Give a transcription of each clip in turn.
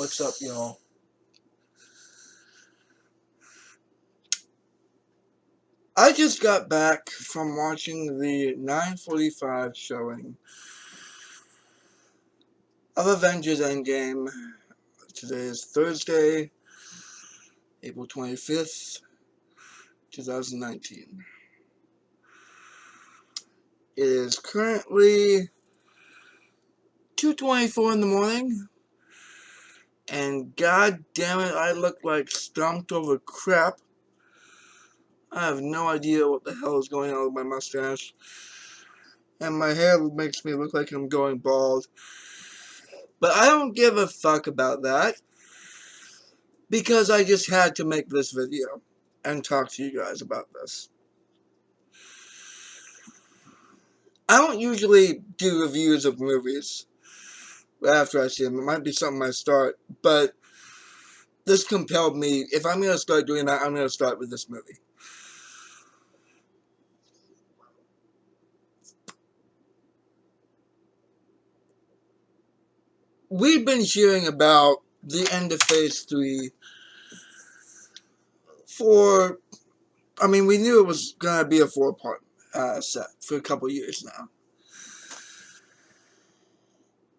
What's up, y'all? I just got back from watching the 9:45 showing of Avengers Endgame. Today is Thursday, April 25th, 2019. It is currently 2:24 in the morning, and god damn it, I look like stomped over crap. I have no idea what the hell is going on with my mustache, and my hair makes me look like I'm going bald. But I don't give a fuck about that, because I just had to make this video and talk to you guys about this. I don't usually do reviews of movies after I see them. It might be something I start, but this compelled me. If I'm going to start doing that, I'm going to start with this movie. We've been hearing about the end of Phase 3 for, we knew it was going to be a 4-part set for a couple years now.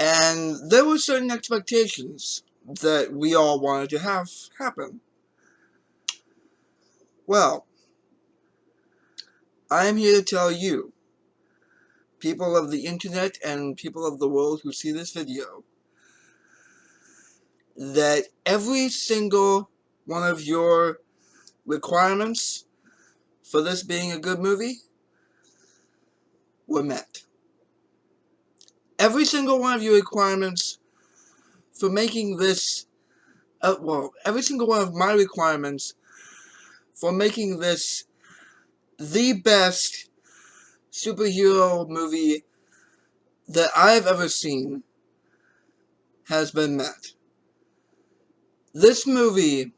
And there were certain expectations that we all wanted to have happen. Well, I am here to tell you, people of the internet and people of the world who see this video, that every single one of your requirements for this being a good movie were met. Every single one of your requirements for making this, every single one of my requirements for making this the best superhero movie that I've ever seen has been met. This movie,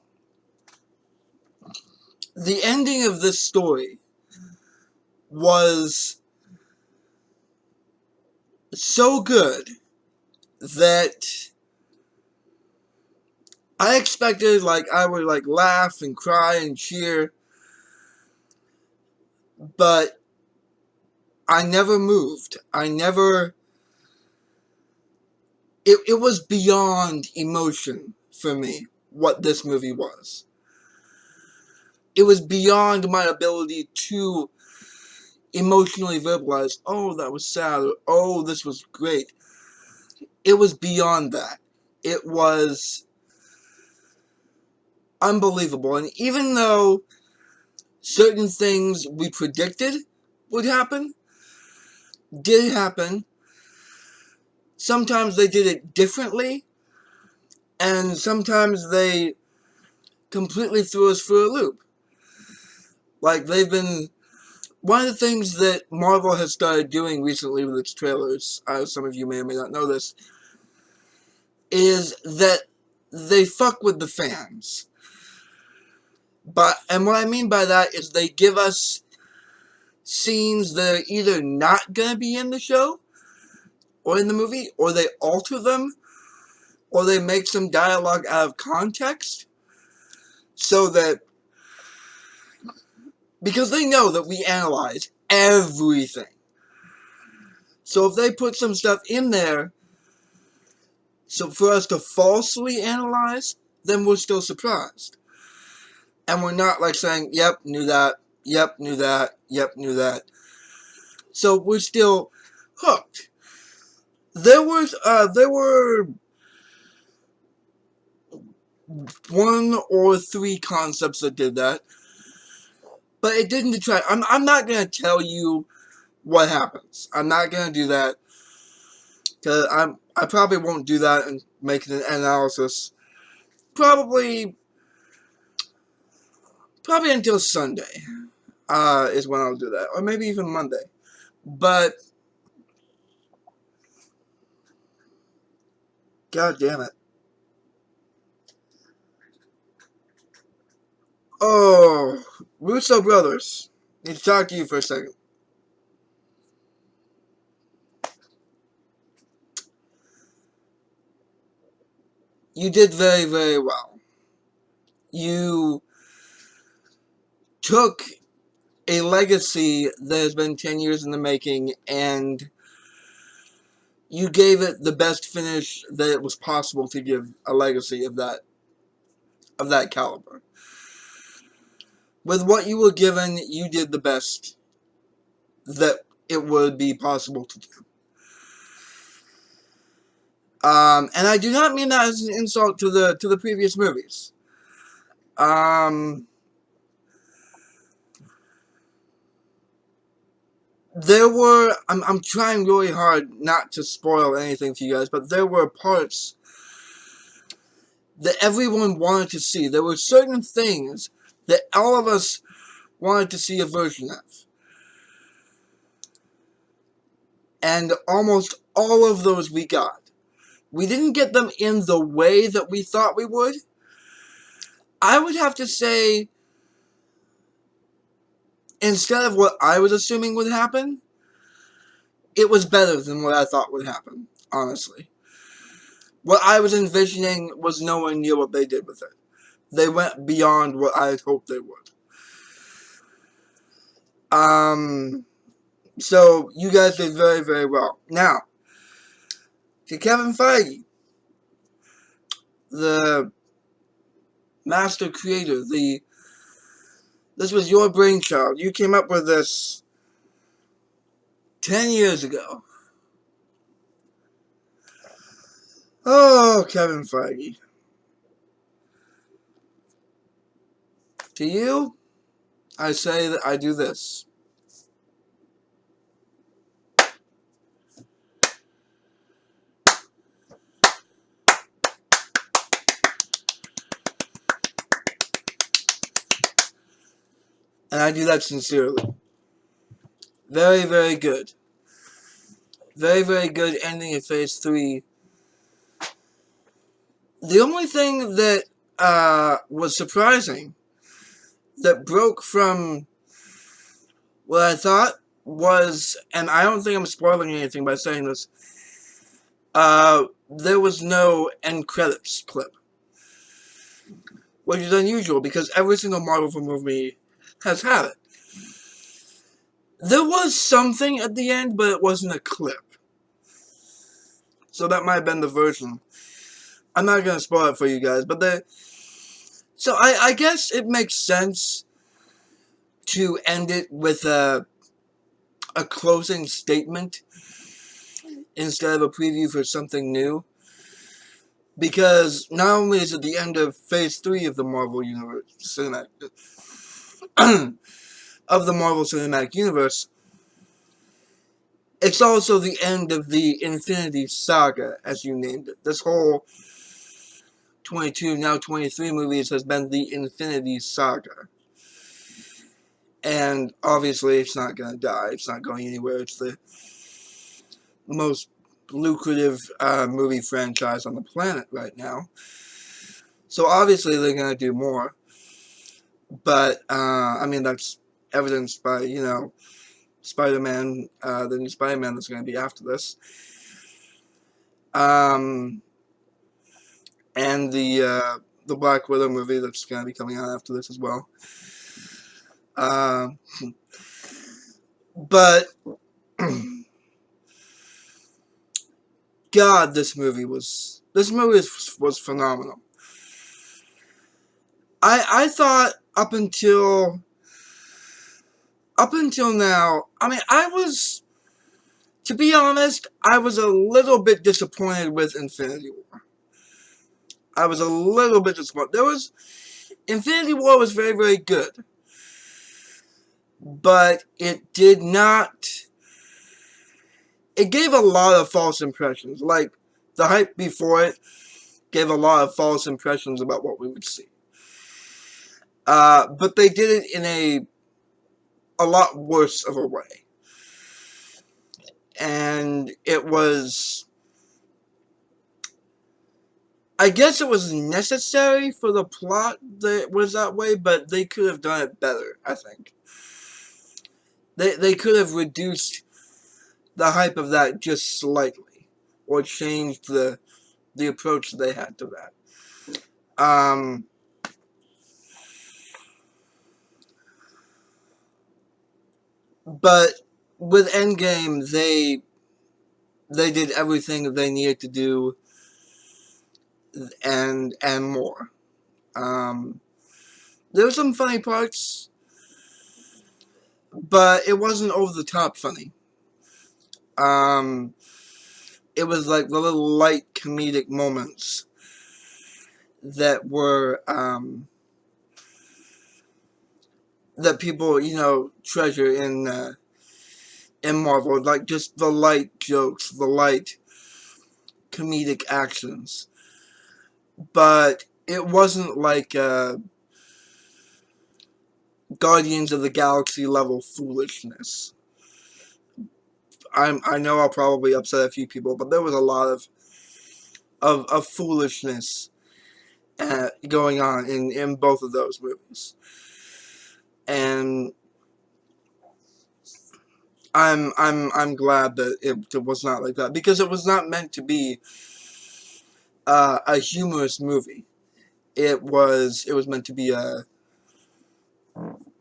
the ending of this story was so good that I expected, I would, laugh and cry and cheer, but I never moved. It was beyond emotion for me, what this movie was. It was beyond my ability to emotionally verbalize, oh, that was sad, or oh, this was great. It was beyond that. It was unbelievable. And even though certain things we predicted would happen, did happen, sometimes they did it differently, and sometimes they completely threw us for a loop. One of the things that Marvel has started doing recently with its trailers, some of you may or may not know this, is that they fuck with the fans. And what I mean by that is they give us scenes that are either not going to be in the show, or in the movie, or they alter them, or they make some dialogue out of context, so that, because they know that we analyze everything. So if they put some stuff in there, so for us to falsely analyze, then we're still surprised. And we're not saying, yep, knew that, yep, knew that, yep, knew that. So we're still hooked. There were 1 or 3 concepts that did that, but it didn't detract. I'm not gonna tell you what happens. I'm not gonna do that, because I probably won't do that and make an analysis. Probably until Sunday is when I'll do that, or maybe even Monday. But god damn it. Oh, Russo brothers. Need to talk to you for a second. you did very, very well. You took a legacy that has been 10 years in the making, and you gave it the best finish that it was possible to give a legacy of that caliber. With what you were given, you did the best that it would be possible to do. And I do not mean that as an insult to the previous movies. There were, I'm trying really hard not to spoil anything for you guys, but there were parts that everyone wanted to see. There were certain things that all of us wanted to see a version of. And almost all of those we got. We didn't get them in the way that we thought we would. I would have to say, instead of what I was assuming would happen, it was better than what I thought would happen, honestly. What I was envisioning was nowhere near what they did with it. They went beyond what I had hoped they would. So you guys did very, very well. Now, to Kevin Feige, the master creator, this was your brainchild. You came up with this 10 years ago. Oh, Kevin Feige. To you, I say that I do this. And I do that sincerely. Very, very good. Very, very good ending of Phase 3. The only thing that was surprising, that broke from what I thought was, and I don't think I'm spoiling anything by saying this, there was no end credits clip. Which is unusual because every single Marvel movie has had it. There was something at the end, but it wasn't a clip. So that might have been the version. I'm not going to spoil it for you guys, but so I guess it makes sense to end it with a closing statement instead of a preview for something new. Because not only is it the end of Phase 3 of the Marvel Universe of the Marvel Cinematic Universe, it's also the end of the Infinity Saga, as you named it. This whole 22, now 23 movies has been the Infinity Saga. And obviously it's not going to die. It's not going anywhere. It's the most lucrative movie franchise on the planet right now. So obviously they're going to do more. But, I mean, that's evidenced by, you know, Spider-Man, the new Spider-Man that's going to be after this. And the Black Widow movie that's going to be coming out after this as well. But God, this movie was phenomenal. I thought up until now, I mean, to be honest, I was a little bit disappointed with Infinity War. I was a little bit disappointed. Infinity War was very, very good. But it did not, it gave a lot of false impressions. Like, the hype before it gave a lot of false impressions about what we would see. But they did it in a lot worse of a way. And it was, I guess it was necessary for the plot that it was that way, but they could have done it better, I think. They could have reduced the hype of that just slightly, or changed the approach they had to that. Um, but with Endgame, they did everything that they needed to do, and more. There were some funny parts, but it wasn't over the top funny. Um, it was like the little light comedic moments that were that people, you know, treasure in Marvel, like just the light jokes, the light comedic actions. But it wasn't like Guardians of the Galaxy level foolishness. I know I'll probably upset a few people, but there was a lot of foolishness going on in both of those movies, and I'm glad that it was not like that, because it was not meant to be a humorous movie. It was meant to be a,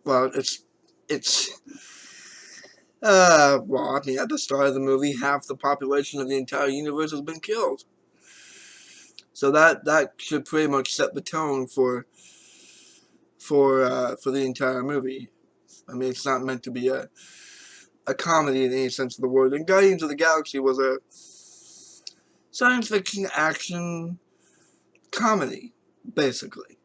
well, it's well, I mean, at the start of the movie, half the population of the entire universe has been killed. So that should pretty much set the tone for the entire movie. I mean, it's not meant to be a comedy in any sense of the word. And Guardians of the Galaxy was a science fiction action comedy, basically.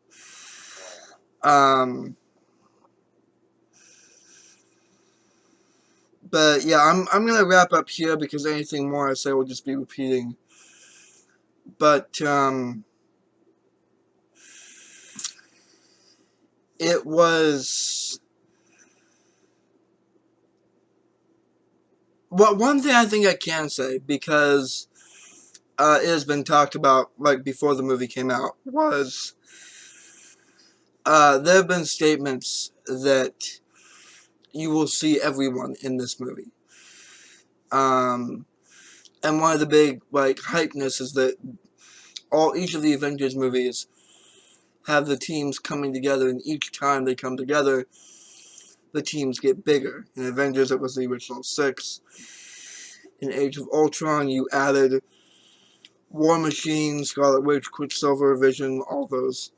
But yeah, I'm gonna wrap up here, because anything more I say will just be repeating. But it was, well, one thing I think I can say, because it has been talked about like before the movie came out, was there have been statements that you will see everyone in this movie. And one of the big like hypeness is that each of the Avengers movies have the teams coming together, and each time they come together, the teams get bigger. In Avengers, it was the original 6. In Age of Ultron, you added War Machine, Scarlet Witch, Quicksilver, Vision, all those.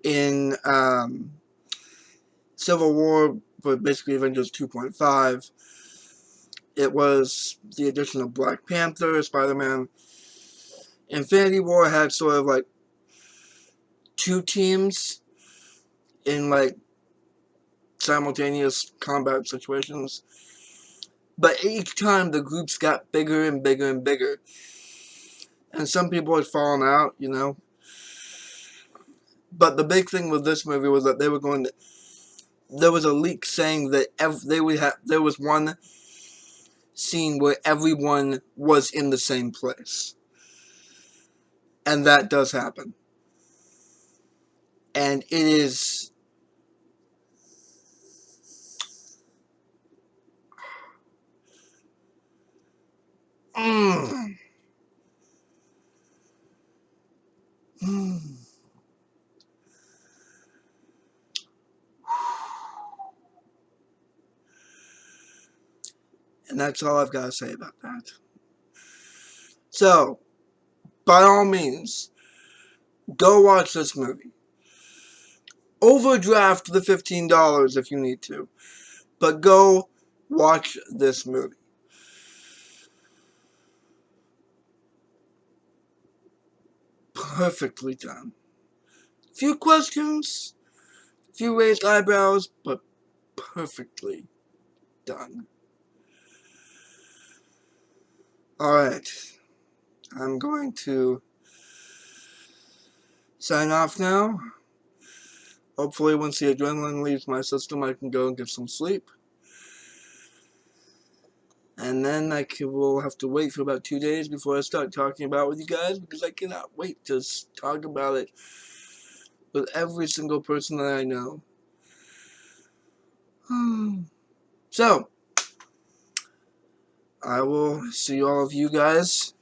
In Civil War, but basically Avengers 2.5, it was the addition of Black Panther, Spider-Man. Infinity War had sort of like 2 teams in like simultaneous combat situations. But each time the groups got bigger and bigger and bigger. And some people had fallen out, you know. But the big thing with this movie was that they were going to, there was a leak saying that there was one scene where everyone was in the same place. And that does happen. And it is, and that's all I've got to say about that. So, by all means, go watch this movie. Overdraft the $15 if you need to. But go watch this movie. Perfectly done. Few questions, few raised eyebrows, but perfectly done. Alright. I'm going to sign off now. Hopefully once the adrenaline leaves my system, I can go and get some sleep. And then will have to wait for about 2 days before I start talking about it with you guys, because I cannot wait to talk about it with every single person that I know. So, I will see all of you guys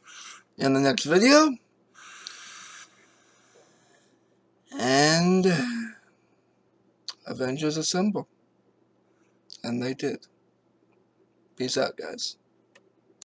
in the next video. And Avengers assemble. And they did. Peace out, guys.